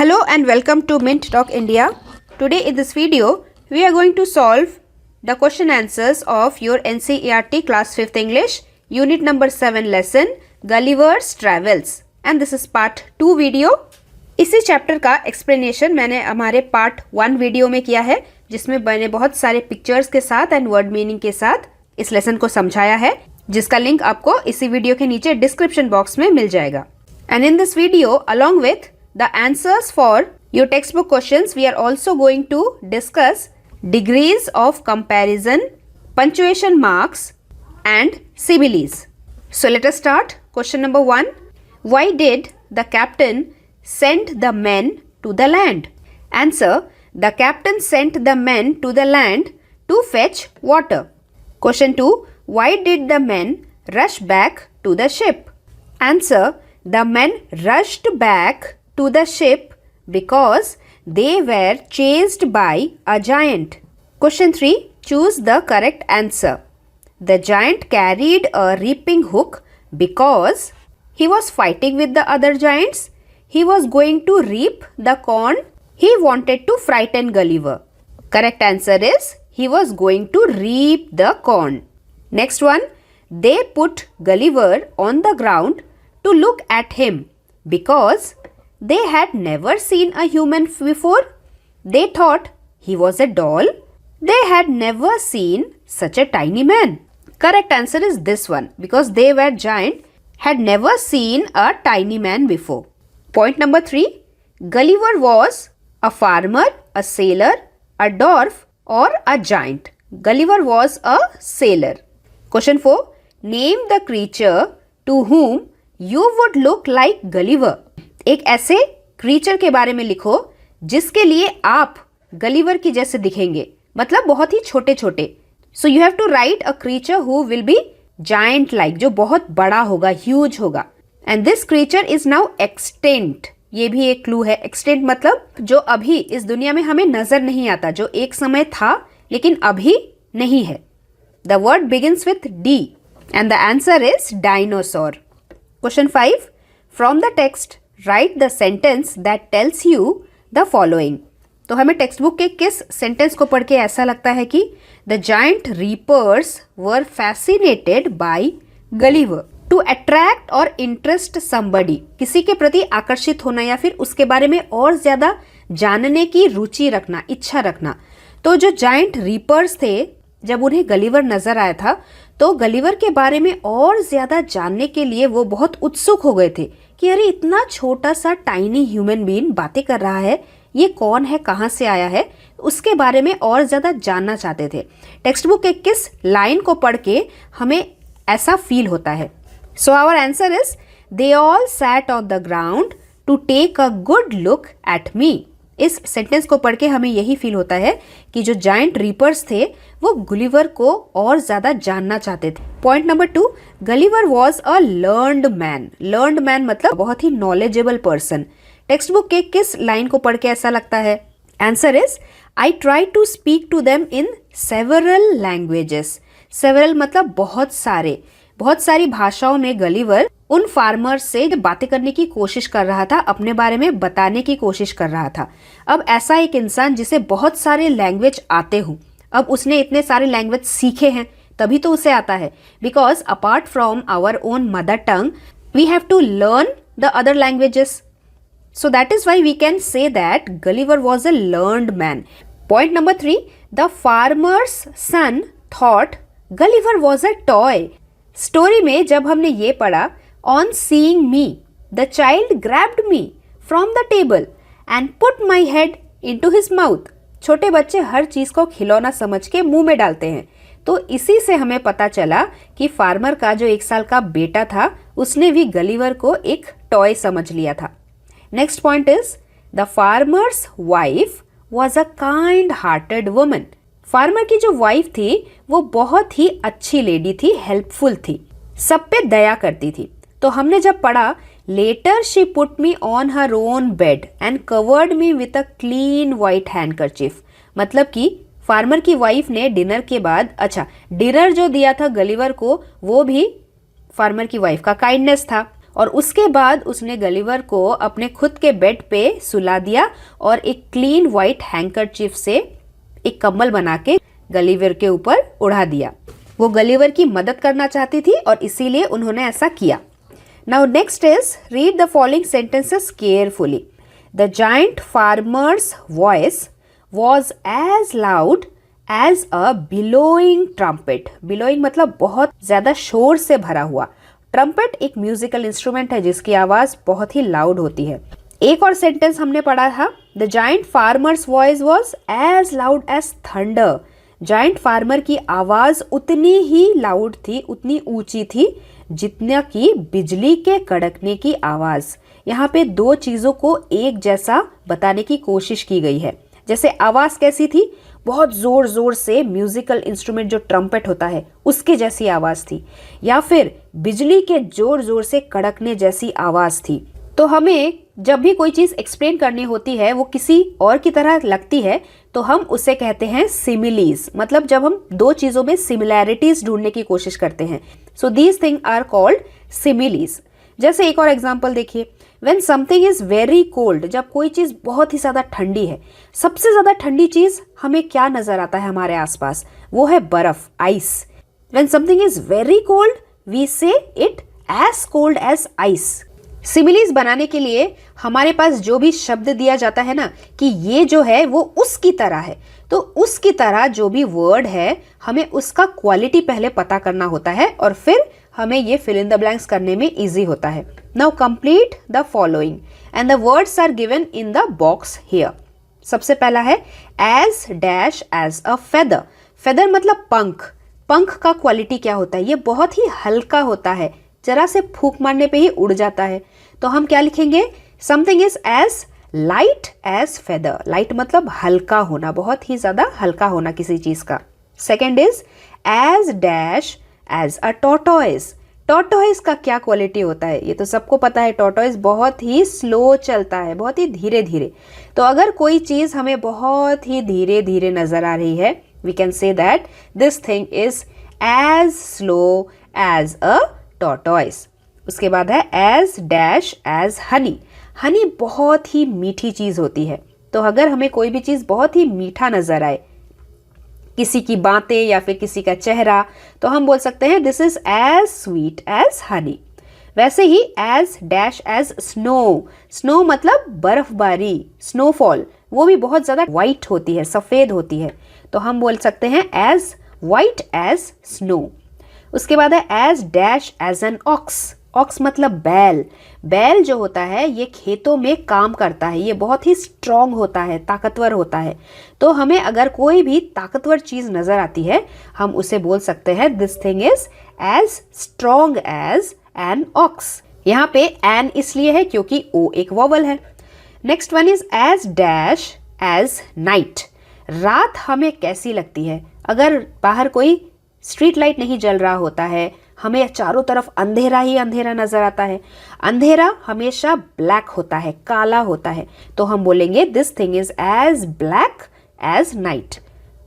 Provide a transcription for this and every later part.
Hello and welcome to Mint Talk India. Today in this video, we are going to solve the question answers of your NCERT Class 5th English, Unit number 7 lesson, Gulliver's Travels. And this is part 2 video. इसी chapter का explanation मैंने हमारे part 1 video में किया है, जिसमें मैंने बहुत सारे पिक्चर्स के साथ एंड वर्ड मीनिंग के साथ इस लेसन को समझाया है, जिसका लिंक आपको इसी वीडियो के नीचे डिस्क्रिप्शन बॉक्स में मिल जाएगा. And in this video, along with the answers for your textbook questions, we are also going to discuss degrees of comparison, punctuation marks and similes. So let us start. Question number 1. Why did the captain send the men to the land? Answer. The captain sent the men to the land to fetch water. Question 2. Why did the men rush back to the ship? Answer. The men rushed back to the ship because they were chased by a giant. Question 3. Choose the correct answer. The giant carried a reaping hook because he was fighting with the other giants. He was going to reap the corn. He wanted to frighten Gulliver. Correct answer is he was going to reap the corn. Next one. They put Gulliver on the ground to look at him because they had never seen a human before. They thought he was a doll. They had never seen such a tiny man. Correct answer is this one, because they were giant, had never seen a tiny man before. Point number 3. Gulliver was a farmer, a sailor, a dwarf or a giant. Gulliver was a sailor. Question 4. Name the creature to whom you would look like Gulliver. एक ऐसे creature के बारे में लिखो जिसके लिए आप Gulliver की जैसे दिखेंगे, मतलब बहुत ही छोटे छोटे. So you have to write a creature who will be giant like, जो बहुत बड़ा होगा, ह्यूज होगा. And this creature is now extant. ये भी एक क्लू है. एक्सटेंट मतलब जो अभी इस दुनिया में हमें नजर नहीं आता, जो एक समय था लेकिन अभी नहीं है. The word begins with D and the answer is dinosaur. Question 5. From the text right the sentence that tells you the following. तो हमें टेक्स्ट बुक के किस सेंटेंस को पढ़ के ऐसा लगता है कि the giant reapers were fascinated by Gulliver. To attract और इंटरेस्ट समबडी, किसी के प्रति आकर्षित होना या फिर उसके बारे में और ज्यादा जानने की रुचि रखना, इच्छा रखना. तो जो जायंट रीपर्स थे, जब उन्हें गलीवर नजर आया था तो गलीवर के बारे में और ज्यादा जानने के लिए वो बहुत उत्सुक हो गए थे कि अरे इतना छोटा सा टाइनी ह्यूमन बीइंग बातें कर रहा है, ये कौन है, कहाँ से आया है, उसके बारे में और ज्यादा जानना चाहते थे. टेक्स्ट बुक के किस लाइन को पढ़ के हमें ऐसा फील होता है? So our answer is they all sat on the ground to take a good look at me. इस सेंटेंस को पढ़ के हमें यही फील होता है कि जो जायंट रीपर्स थे वो गुलिवर को और ज्यादा जानना चाहते थे. Point number 2. Gulliver was a learned man. Learned man मतलब बहुत ही नॉलेजेबल पर्सन. टेक्स्ट बुक के किस लाइन को पढ़ के ऐसा लगता है? Answer is I try to speak to them in several languages. Several मतलब बहुत सारी भाषाओं में गलीवर उन फार्मर्स से बातें करने की कोशिश कर रहा था, अपने बारे में बताने की कोशिश कर रहा था. अब ऐसा एक इंसान जिसे बहुत सारे लैंग्वेज आते हों, अब उसने इतने सारे लैंग्वेज सीखे हैं तभी तो उसे आता है. Because apart from our own mother tongue we have to learn the other languages. So that is why we can say that Gulliver was a learned man. Point number 3. The farmer's son thought Gulliver was a toy. Story में जब हमने ये पढ़ा, on seeing me the child grabbed me from the table and put my head into his mouth. छोटे बच्चे हर चीज को खिलौना समझ के मुंह में डालते हैं. तो इसी से हमें पता चला कि फार्मर का जो 1 साल का बेटा था उसने भी गलीवर को एक टॉय समझ लिया था. Next point is the farmer's wife was a kind hearted woman. Farmer की जो वाइफ थी वो बहुत ही अच्छी लेडी थी, हेल्पफुल थी, सब पे दया करती थी. तो हमने जब पढ़ा letter she put me on her own bed and covered me with a clean white handkerchief, मतलब कि फार्मर की वाइफ ने डिनर के बाद, अच्छा डिनर जो दिया था गलीवर को वो भी फार्मर की वाइफ का काइंडनेस था. और उसके बाद उसने गलिवर को अपने खुद के बेड पे सुला दिया और एक क्लीन व्हाइट हैंकरचीफ से एक कम्बल बना के गलिवर के ऊपर उड़ा दिया। वो गलिवर की मदद करना चाहती थी और इसीलिए उन्होंने ऐसा किया। Now next is read the following sentences carefully. The giant farmer's voice was as loud as a bellowing trumpet. Bellowing मतलब बहुत ज्यादा शोर से भरा हुआ। ट्रम्पेट एक म्यूजिकल इंस्ट्रूमेंट है जिसकी आवाज बहुत ही लाउड होती है। एक और सेंटेंस हमने पढ़ा था, the giant farmer's voice was as loud as thunder. Giant farmer की आवाज उतनी ही लाउड थी, उतनी ऊंची थी जितना कि बिजली के कड़कने की आवाज। यहाँ पे दो चीजों को एक जैसा बताने की कोशिश की गई है। जैसे आवाज कैसी थी, बहुत जोर जोर से म्यूजिकल इंस्ट्रूमेंट जो ट्रम्पेट होता है उसके जैसी आवाज थी, या फिर बिजली के जोर जोर से कड़कने जैसी आवाज थी। तो हमें जब भी कोई चीज एक्सप्लेन करनी होती है वो किसी और की तरह लगती है तो हम उसे कहते हैं सिमिलीज। मतलब जब हम दो चीजों में सिमिलैरिटीज ढूंढने की कोशिश करते हैं। So these thing are called similes. जैसे एक और एग्जांपल देखिए, when something is very cold, जब कोई चीज बहुत ही ज्यादा ठंडी है। सबसे ज्यादा ठंडी चीज हमें क्या नजर आता है हमारे आसपास, वो है बर्फ, ice. When something is very cold we say it as cold as ice. Similes बनाने के लिए हमारे पास जो भी शब्द दिया जाता है ना कि ये जो है वो उसकी तरह है, तो उसकी तरह जो भी वर्ड है हमें उसका क्वालिटी पहले पता करना होता है और फिर हमें ये फिल इन द ब्लैंक्स करने में इजी होता है। Now complete the following and the words are given in the box here. सबसे पहला है as dash as a feather. Feather मतलब पंख। पंख का क्वालिटी क्या होता है, ये बहुत ही हल्का होता है, जरा से फूंक मारने पे ही उड़ जाता है। तो हम क्या लिखेंगे, something is as light as feather. Light मतलब हल्का होना, बहुत ही ज्यादा हल्का होना किसी चीज का। Second is as dash as a tortoise. Tortoise का क्या क्वालिटी होता है, ये तो सबको पता है, टॉर्टोइज बहुत ही स्लो चलता है, बहुत ही धीरे धीरे। तो अगर कोई चीज हमें बहुत ही धीरे धीरे नजर आ रही है, we can say that this thing is as slow as a tortoise. उसके बाद है as dash as honey. Honey बहुत ही मीठी चीज होती है। तो अगर हमें कोई भी चीज बहुत ही मीठा नजर आए, किसी की बातें या फिर किसी का चेहरा, तो हम बोल सकते हैं this is as sweet as honey. वैसे ही as dash as snow. Snow मतलब बर्फबारी, स्नोफॉल, वो भी बहुत ज्यादा व्हाइट होती है, सफेद होती है, तो हम बोल सकते हैं एज व्हाइट एज स्नो। उसके बाद है as dash as an ox. Ox मतलब बैल। बैल जो होता है ये खेतों में काम करता है, ये बहुत ही स्ट्रांग होता है, ताकतवर होता है। तो हमें अगर कोई भी ताकतवर चीज नजर आती है हम उसे बोल सकते हैं this thing is as strong as an ox. यहाँ पे एन इसलिए है क्योंकि ओ एक वॉवल है। Next one is as dash as night. रात हमें कैसी लगती है, अगर बाहर कोई स्ट्रीट लाइट नहीं जल रहा होता है, हमें चारों तरफ अंधेरा ही अंधेरा नजर आता है। अंधेरा हमेशा ब्लैक होता है, काला होता है, तो हम बोलेंगे this thing is as black as night.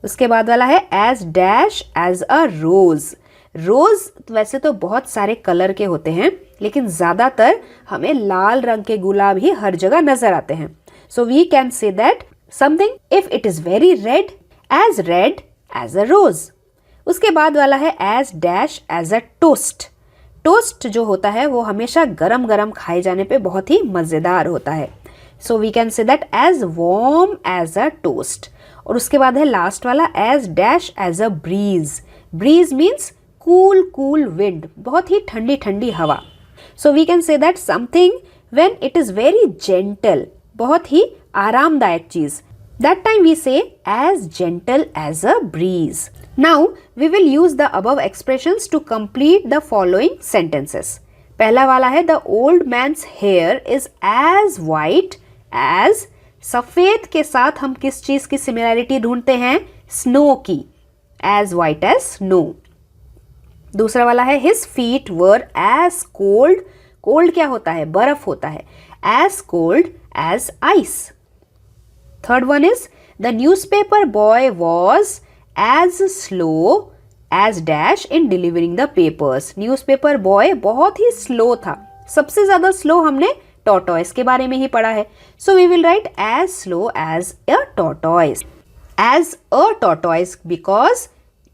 उसके बाद वाला है as dash as a rose. Rose वैसे तो बहुत सारे कलर के होते हैं, लेकिन ज्यादातर हमें लाल रंग के गुलाब ही हर जगह नजर आते हैं। So we can say that something if it is very red as a rose. उसके बाद वाला है as dash as a toast. Toast जो होता है वो हमेशा गरम गरम खाए जाने पे बहुत ही मजेदार होता है। So we can say that as warm as a toast. और उसके बाद है लास्ट वाला as dash as a breeze. Breeze means cool cool wind, बहुत ही ठंडी ठंडी हवा। So we can say that something when it is very gentle, बहुत ही आरामदायक चीज, that time we say as gentle as a breeze. Now we will use the above expressions to complete the following sentences. पहला वाला है the old man's hair is as white as। सफेद के साथ हम किस चीज की सिमिलैरिटी ढूंढते हैं, स्नो की, as white as snow। दूसरा वाला है his feet were as cold। cold क्या होता है, बर्फ होता है, as cold as ice। Third one is the newspaper boy was as slow as dash in delivering the papers। Newspaper boy बहुत ही slow था, सबसे ज्यादा स्लो हमने टॉर्टॉइस के बारे में ही पढ़ा है. So we will write as slow as a tortoise. As a tortoise because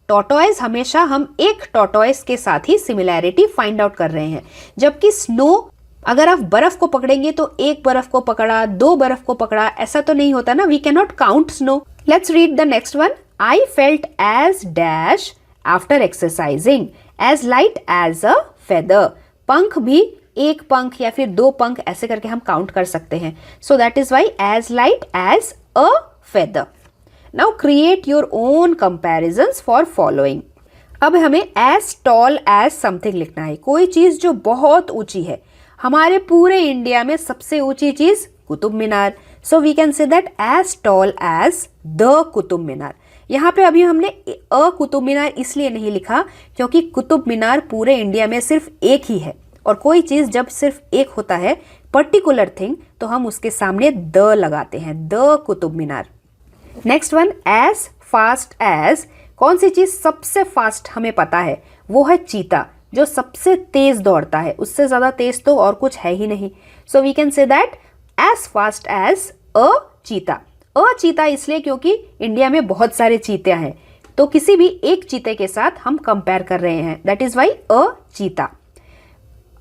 tortoise हमेशा हम एक टॉर्टॉइस के साथ ही सिमिलैरिटी फाइंड आउट कर रहे हैं, जबकि स्नो अगर आप बर्फ को पकड़ेंगे तो एक बर्फ को पकड़ा, दो बर्फ को पकड़ा, ऐसा तो नहीं होता ना. We can not count snow. Let's read the next one. I felt as dash after exercising as light as a feather. पंख भी एक पंख या फिर दो पंख ऐसे करके हम काउंट कर सकते हैं. So that is why as light as a feather. Now create your own comparisons for following. अब हमें एज टॉल एज समथिंग लिखना है. कोई चीज जो बहुत ऊंची है. हमारे पूरे इंडिया में सबसे ऊंची चीज Qutub Minar. So we can say that as tall as the Qutub Minar. यहाँ पे अभी हमने अ कुतुब मीनार इसलिए नहीं लिखा क्योंकि कुतुब मीनार पूरे इंडिया में सिर्फ एक ही है, और कोई चीज जब सिर्फ एक होता है पर्टिकुलर थिंग तो हम उसके सामने द लगाते हैं. The Qutub Minar. Next one as fast as. कौन सी चीज सबसे फास्ट हमें पता है, वो है चीता, जो सबसे तेज दौड़ता है. उससे ज्यादा तेज तो और कुछ है ही नहीं. So we can say that as fast as a cheetah. A चीता इसलिए क्योंकि इंडिया में बहुत सारे चीते हैं, तो किसी भी एक चीते के साथ हम कंपेयर कर रहे हैं. दैट इज वाई अ चीता.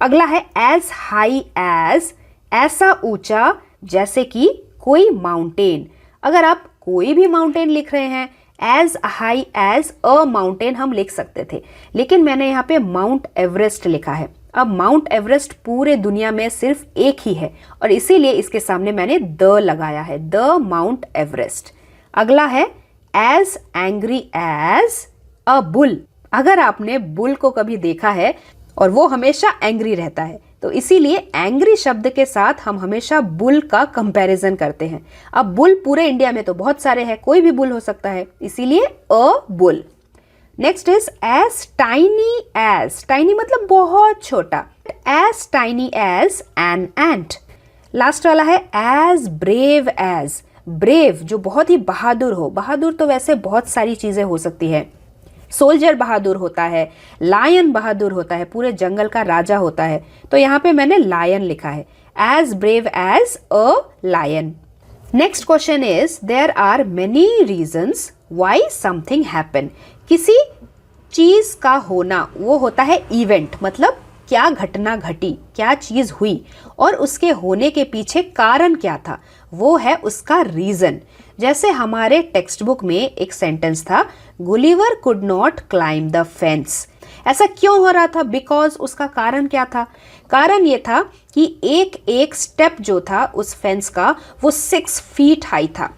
अगला है एज हाई एज. ऐसा ऊंचा जैसे कि कोई माउंटेन. अगर आप कोई भी माउंटेन लिख रहे हैं, as high as a mountain हम लिख सकते थे, लेकिन मैंने यहाँ पे माउंट एवरेस्ट लिखा है. अब माउंट एवरेस्ट पूरे दुनिया में सिर्फ एक ही है और इसीलिए इसके सामने मैंने द लगाया है. The mount Everest. अगला है as angry as a bull. अगर आपने बुल को कभी देखा है और वो हमेशा एंग्री रहता है, तो इसीलिए एंग्री शब्द के साथ हम हमेशा बुल का कंपैरिजन करते हैं. अब बुल पूरे इंडिया में तो बहुत सारे हैं, कोई भी बुल हो सकता है, इसीलिए a bull. Next is as tiny as. Tiny मतलब बहुत छोटा. As tiny as an ant. Last वाला है एज ब्रेव एज. ब्रेव जो बहुत ही बहादुर हो. बहादुर तो वैसे बहुत सारी चीजें हो सकती है. सोल्जर बहादुर होता है, लायन बहादुर होता है, पूरे जंगल का राजा होता है, तो यहाँ पे मैंने लायन लिखा है. As brave as a lion. Next question is there are many reasons why something happen. किसी चीज का होना वो होता है इवेंट, मतलब क्या घटना घटी, क्या चीज हुई और उसके होने के पीछे कारण क्या था, वो है उसका रीजन. जैसे हमारे टेक्स्ट बुक में एक सेंटेंस था, Gulliver could not climb the fence. ऐसा क्यों हो रहा था? बिकॉज उसका कारण क्या था? कारण ये था कि एक एक स्टेप जो था उस फेंस का वो 6 फीट हाई था.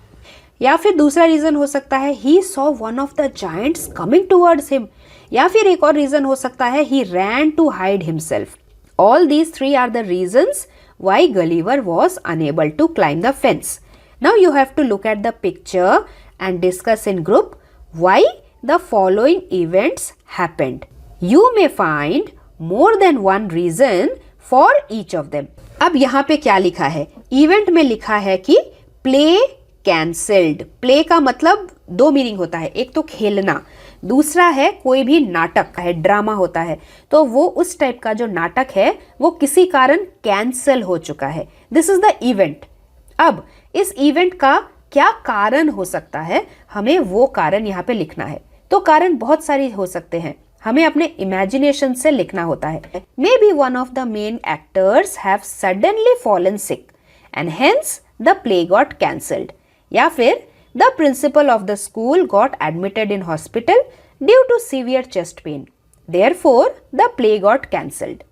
या फिर दूसरा रीजन हो सकता है he saw one of the giants coming towards him. या फिर एक और रीजन हो सकता है he ran to hide himself. All these 3 are the reasons why Gulliver was unable to climb the fence. Now you have to look at the picture and discuss in group why the following events happened. You may find more than one reason for each of them. अब यहाँ पे क्या लिखा है? Event में लिखा है कि play cancelled. play का मतलब 2 मीनिंग होता है. एक तो खेलना, दूसरा है कोई भी नाटक है, ड्रामा होता है, तो वो उस टाइप का जो नाटक है वो किसी कारण कैंसिल हो चुका है. This is the event. अब इस इवेंट का क्या कारण हो सकता है, हमें वो कारण यहाँ पे लिखना है. तो कारण बहुत सारी हो सकते हैं, हमें अपने इमेजिनेशन से लिखना होता है. May be one of the main actors have suddenly fallen sick and hence the play got cancelled. या फिर the principal of the school got admitted in hospital due to severe chest pain, therefore the play got cancelled.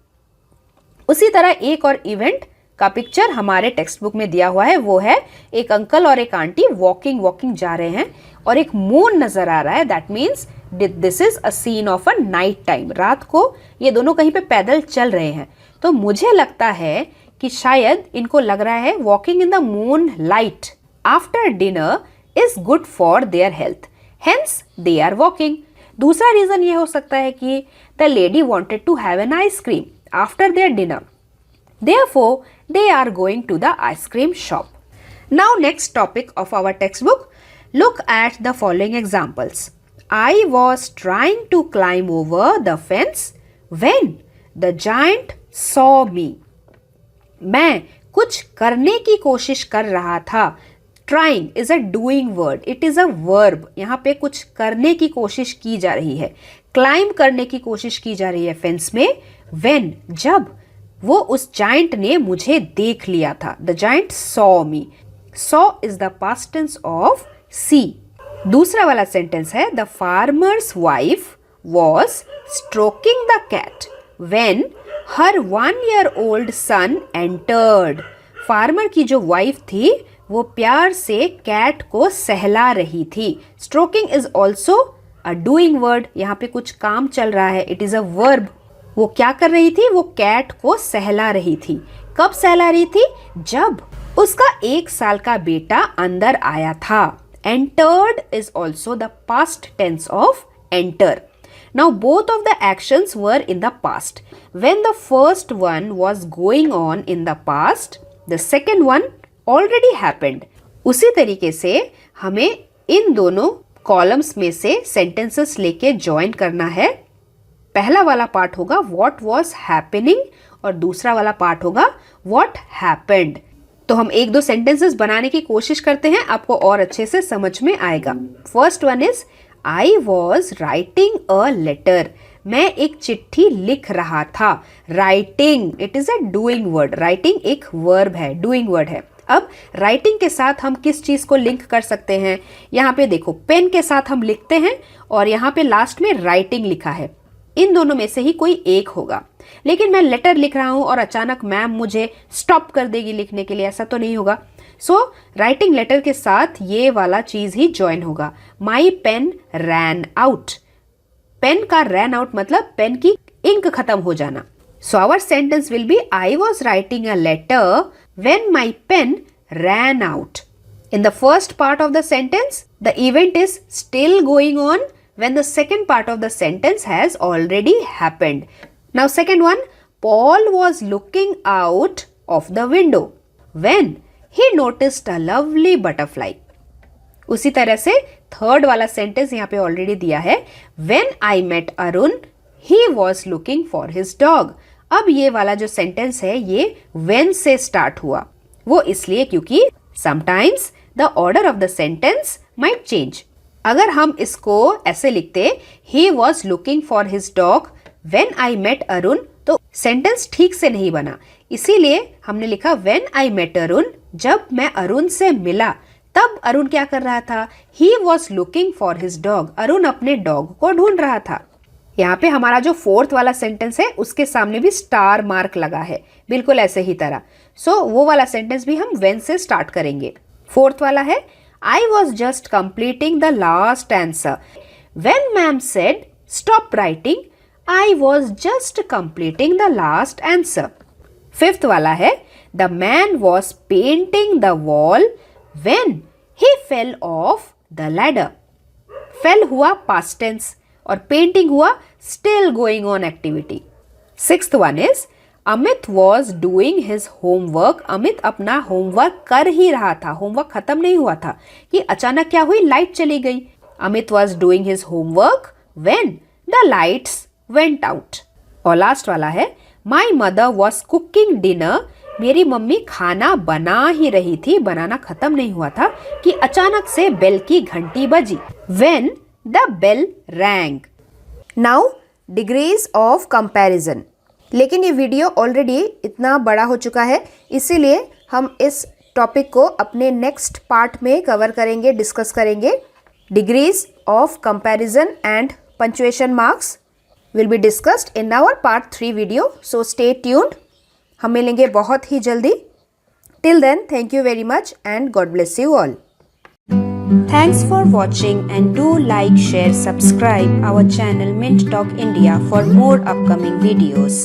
उसी तरह एक और event का picture हमारे text book में दिया हुआ है. वो है एक अंकल और एक आंटी वॉकिंग जा रहे हैं और एक मून नजर आ रहा है. That means this is a scene of a night time. रात को ये दोनों कहीं पे पैदल चल रहे हैं. तो मुझे लगता है कि शायद इनको लग रहा है walking in the moonlight after dinner is good for their health, hence they are walking. दूसरा रीजन ये हो सकता है कि the lady wanted to have an ice cream after their dinner, therefore they are going to the ice cream shop. Now next topic of our textbook, look at the following examples. I was trying to climb over the fence when the giant saw me. मैं कुछ करने की कोशिश कर रहा था। Trying is a doing word. It is a verb. यहाँ पे कुछ करने की कोशिश की जा रही है। Climb करने की कोशिश की जा रही है फेंस में। When, जब वो उस जायंट ने मुझे देख लिया था। The giant saw me. Saw is the past tense of see. दूसरा वाला सेंटेंस है The farmer's wife was stroking the cat when her 1-year-old son entered. Farmer की जो वाइफ थी वो प्यार से कैट को सहला रही थी। Stroking is also a doing word. यहाँ पे कुछ काम चल रहा है, इट इज अ वर्ब। वो क्या कर रही थी? वो कैट को सहला रही थी। कब सहला रही थी? जब उसका 1 साल का बेटा अंदर आया था। Entered is also the past tense of enter. Now both of the actions were in the past. When the first one was going on in the past, the second one already happened. उसी तरीके से हमें इन दोनों columns में से sentences लेके join करना है। पहला वाला पार्ट होगा what was happening और दूसरा वाला पार्ट होगा what happened। तो हम एक दो सेंटेंसेस बनाने की कोशिश करते हैं, आपको और अच्छे से समझ में आएगा। First one is I was writing a letter. मैं एक चिट्ठी लिख रहा था। Writing, it is a doing word. Writing एक verb है, doing word है। अब writing के साथ हम किस चीज को लिंक कर सकते हैं? यहाँ पे देखो, पेन के साथ हम लिखते हैं और यहाँ पे लास्ट में writing लिखा है। इन दोनों में से ही कोई एक होगा। लेकिन मैं लेटर लिख रहा हूं और अचानक मैम मुझे स्टॉप कर देगी लिखने के लिए, ऐसा तो नहीं होगा। सो राइटिंग लेटर के साथ ये वाला चीज ही ज्वाइन होगा। My pen ran out. Pen का रैन आउट मतलब पेन की इंक खत्म हो जाना। So our sentence will be I was writing a letter when my pen ran out. In the first part of the sentence, the event is still going on when the second part of the sentence has already happened. Now second one, Paul was looking out of the window when he noticed a lovely butterfly. उसी तरह से third वाला sentence यहाँ पे already दिया है, When I met Arun, he was looking for his dog. अब ये वाला जो सेंटेंस है ये when से स्टार्ट हुआ। वो इसलिए क्योंकि sometimes the order of the sentence might change. अगर हम इसको ऐसे लिखते he was looking for his dog when I met Arun, तो सेंटेंस ठीक से नहीं बना। इसीलिए हमने लिखा when I met Arun, जब मैं अरुण से मिला तब अरुण क्या कर रहा था? He was looking for his dog. Arun अपने डॉग को ढूंढ रहा था। यहाँ पे हमारा जो फोर्थ वाला सेंटेंस है उसके सामने भी स्टार मार्क लगा है, बिल्कुल ऐसे ही तरह। सो वो वाला सेंटेंस भी हम when से स्टार्ट करेंगे। फोर्थ वाला है I was just completing the last answer. When ma'am said stop writing, I was just completing the last answer. Fifth वाला है The man was painting the wall when he fell off the ladder. Fell हुआ past tense और painting हुआ still going on activity. Sixth one is Amit was doing his homework. Amit अपना homework कर ही रहा था, homework खत्म नहीं हुआ था कि अचानक क्या हुई? लाइट चली गई। Amit was doing his homework when the lights went out. और लास्ट वाला है My mother was cooking dinner. मेरी मम्मी खाना बना ही रही थी, बनाना खत्म नहीं हुआ था कि अचानक से बेल की घंटी बजी। When the bell rang. Now degrees of comparison. लेकिन ये वीडियो ऑलरेडी इतना बड़ा हो चुका है, इसीलिए हम इस टॉपिक को अपने नेक्स्ट पार्ट में कवर करेंगे, डिस्कस करेंगे। Degrees of comparison and punctuation marks will be discussed in our part 3 video, so stay tuned. हम मिलेंगे बहुत ही जल्दी। Till then, thank you very much and God bless you all. Thanks for watching and do like, share, subscribe our channel Mint Talk India for more upcoming videos.